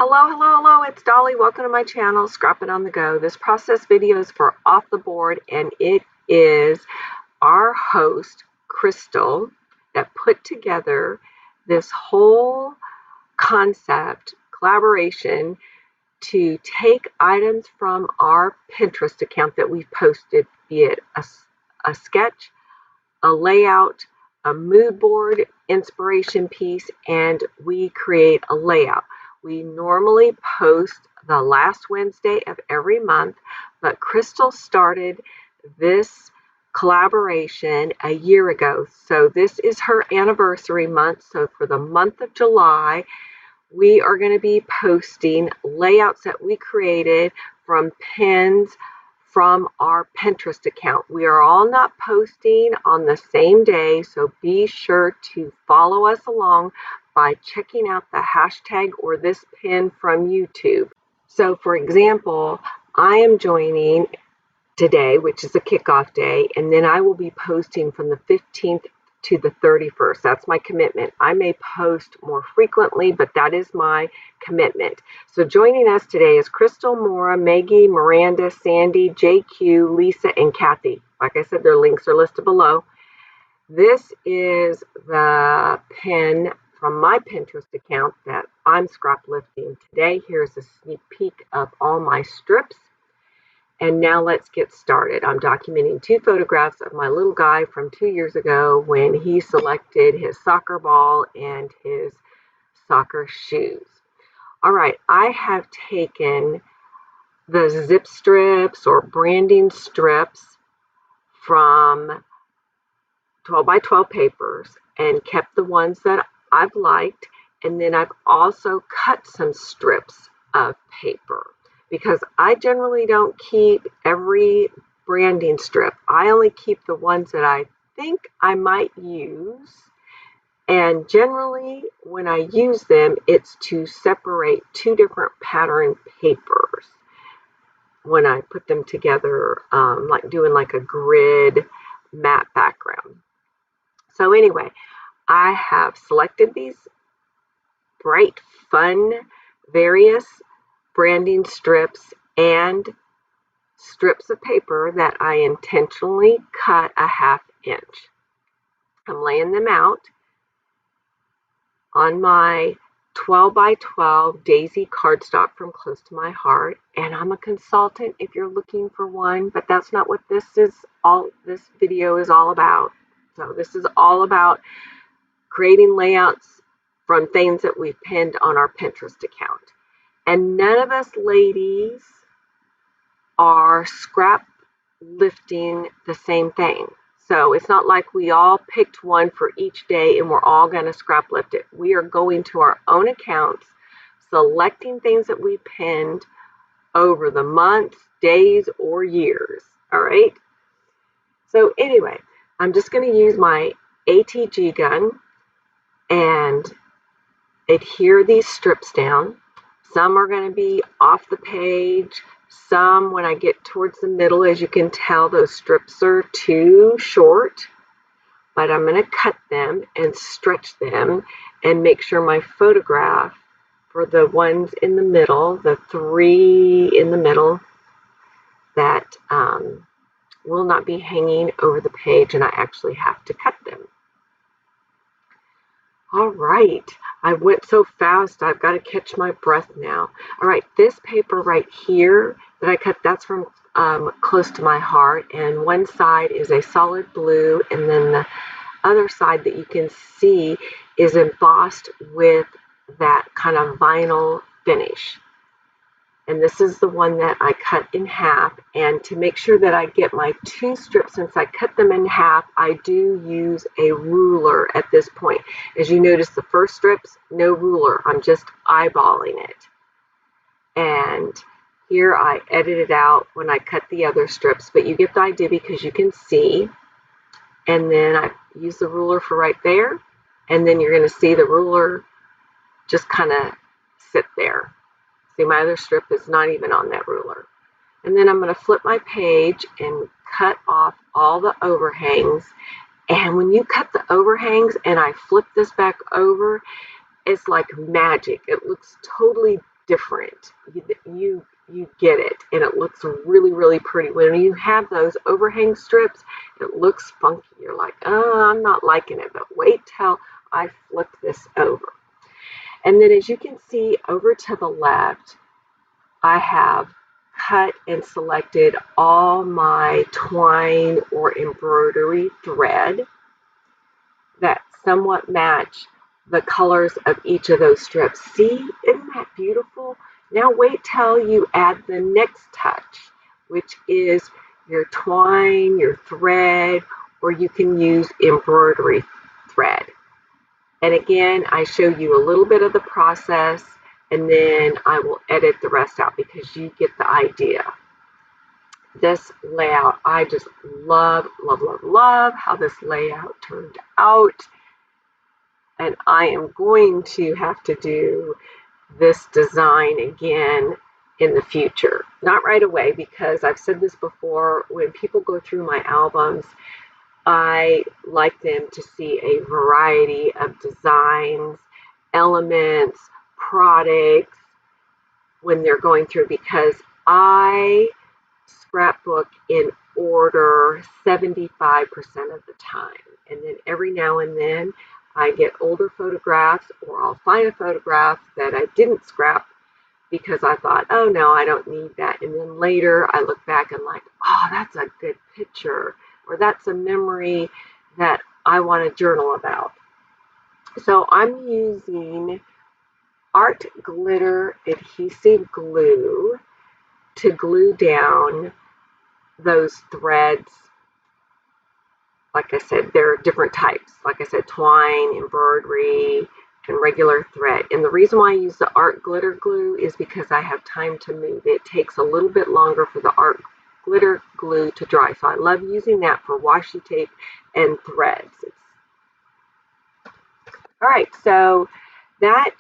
Hello, it's Dolly. Welcome to my channel, Scrapping on the Go. This process video is for Off the Board, and it is our host, Crystal, that put together this whole concept, collaboration, to take items from our Pinterest account that we've posted, be it a sketch, a layout, a mood board, inspiration piece, and we create a layout. We normally post the last Wednesday of every month, but Crystal started this collaboration a year ago. So this is her anniversary month. So for the month of July, we are going to be posting layouts that we created from pins from our Pinterest account. We are all not posting on the same day, so be sure to follow us along by checking out the hashtag or this pin from YouTube. So for example, I am joining today, which is a kickoff day, and then I will be posting from the 15th to the 31st. That's my commitment. I may post more frequently, but that is my commitment. So joining us today is Crystal, Maura, Maggie, Miranda, Sandy, JQ, Lisa, and Kathy. Like I said, their links are listed below. This is the pin from my Pinterest account that I'm scrap lifting today. Here's a sneak peek of all my strips. And now let's get started. I'm documenting 2 photographs of my little guy from 2 years ago when he selected his soccer ball and his soccer shoes. All right, I have taken the zip strips or branding strips from 12 by 12 papers and kept the ones that I've liked, and then I've also cut some strips of paper, because I generally don't keep every branding strip. I only keep the ones that I think I might use. And generally, when I use them, it's to separate 2 different pattern papers when I put them together, like doing like a grid matte background. So anyway, I have selected these bright, fun, various branding strips and strips of paper that I intentionally cut a 1/2 inch. I'm laying them out on my 12 by 12 daisy cardstock from Close to My Heart, and I'm a consultant if you're looking for one, but that's not what this video is all about. So this is all about creating layouts from things that we've pinned on our Pinterest account. And none of us ladies are scrap lifting the same thing. So it's not like we all picked one for each day and we're all going to scrap lift it. We are going to our own accounts, selecting things that we pinned over the months, days, or years. All right. So anyway, I'm just going to use my ATG gun and adhere these strips down. Some are going to be off the page. Some, when I get towards the middle, as you can tell, those strips are too short. But I'm going to cut them and stretch them and make sure my photograph for the ones in the middle, the 3 in the middle, that will not be hanging over the page, and I actually have to cut them. All right, I went so fast, I've got to catch my breath now. All right, this paper right here that I cut, that's from Close to My Heart, and one side is a solid blue, and then the other side that you can see is embossed with that kind of vinyl finish. And this is the one that I cut in half, and to make sure that I get my 2 strips, since I cut them in half, I do use a ruler at this point. As you notice, the first strips, no ruler, I'm just eyeballing it. And here I edited out when I cut the other strips, but you get the idea because you can see. And then I use the ruler for right there, and then you're going to see the ruler just kind of sit there. See, my other strip is not even on that ruler. And then I'm going to flip my page and cut off all the overhangs. And when you cut the overhangs and I flip this back over, it's like magic. It looks totally different. You get it, and it looks really, really pretty. When you have those overhang strips, it looks funky. You're like, oh, I'm not liking it, but wait till I flip this over. And then as you can see over to the left, I have cut and selected all my twine or embroidery thread that somewhat match the colors of each of those strips. See, isn't that beautiful? Now wait till you add the next touch, which is your twine, your thread, or you can use embroidery thread. And again, I show you a little bit of the process, and then I will edit the rest out because you get the idea. This layout, I just love, love, love, love how this layout turned out. And I am going to have to do this design again in the future. Not right away, because I've said this before, when people go through my albums, I like them to see a variety of designs, elements, products when they're going through, because I scrapbook in order 75% of the time. And then every now and then I get older photographs, or I'll find a photograph that I didn't scrap because I thought, oh no, I don't need that. And then later I look back and like, oh, that's a good picture, or that's a memory that I want to journal about. So I'm using Art Glitter Adhesive Glue to glue down those threads. Like I said, there are different types. Like I said, twine, embroidery, and regular thread. And the reason why I use the Art Glitter Glue is because I have time to move. It takes a little bit longer for the Art Glitter Glue to dry. So I love using that for washi tape and threads. All right, so that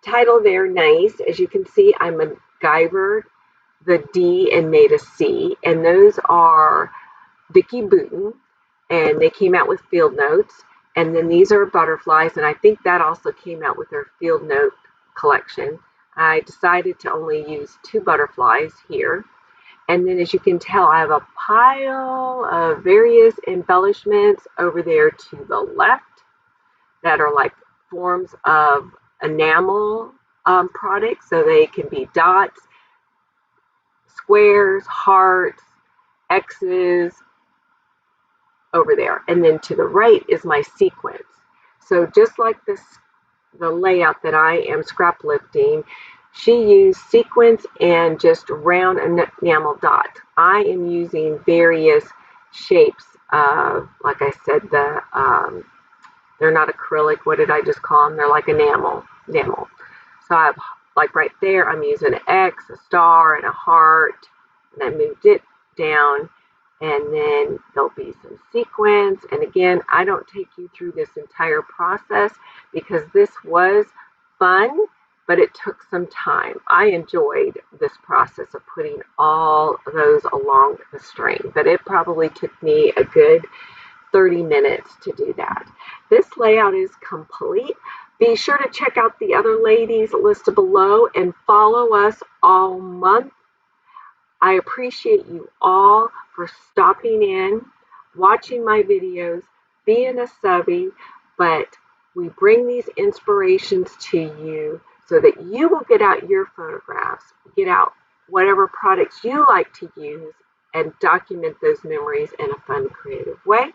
title there, nice. As you can see, I MacGyvered the D and made a C. And those are Vicki Boutin, and they came out with field notes. And then these are butterflies, and I think that also came out with their field note collection. I decided to only use 2 butterflies here. And then as you can tell, I have a pile of various embellishments over there to the left that are like forms of enamel products. So they can be dots, squares, hearts, X's, over there. And then to the right is my sequence. So just like this, the layout that I am scrap lifting, she used sequence and just round enamel dots. I am using various shapes of, like I said, they're not acrylic. What did I just call them? They're like enamel. So I have, like right there, I'm using an X, a star, and a heart. And I moved it down. And then there'll be some sequins. And again, I don't take you through this entire process because this was fun, but it took some time. I enjoyed this process of putting all those along the string, but it probably took me a good 30 minutes to do that. This layout is complete. Be sure to check out the other ladies listed below and follow us all month. I appreciate you all for stopping in, watching my videos, being a subby, but we bring these inspirations to you so that you will get out your photographs, get out whatever products you like to use, and document those memories in a fun, creative way.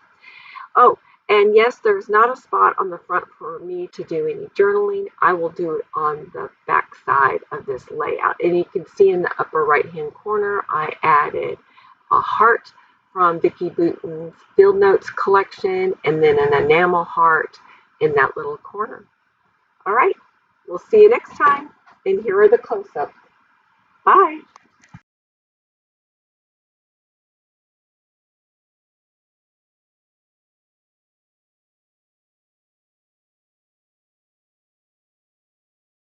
Oh, and yes, there's not a spot on the front for me to do any journaling. I will do it on the back side of this layout. And you can see in the upper right-hand corner, I added a heart from Vicki Boutin's Field Notes collection, and then an enamel heart in that little corner. All right, we'll see you next time. And here are the close-ups. Bye.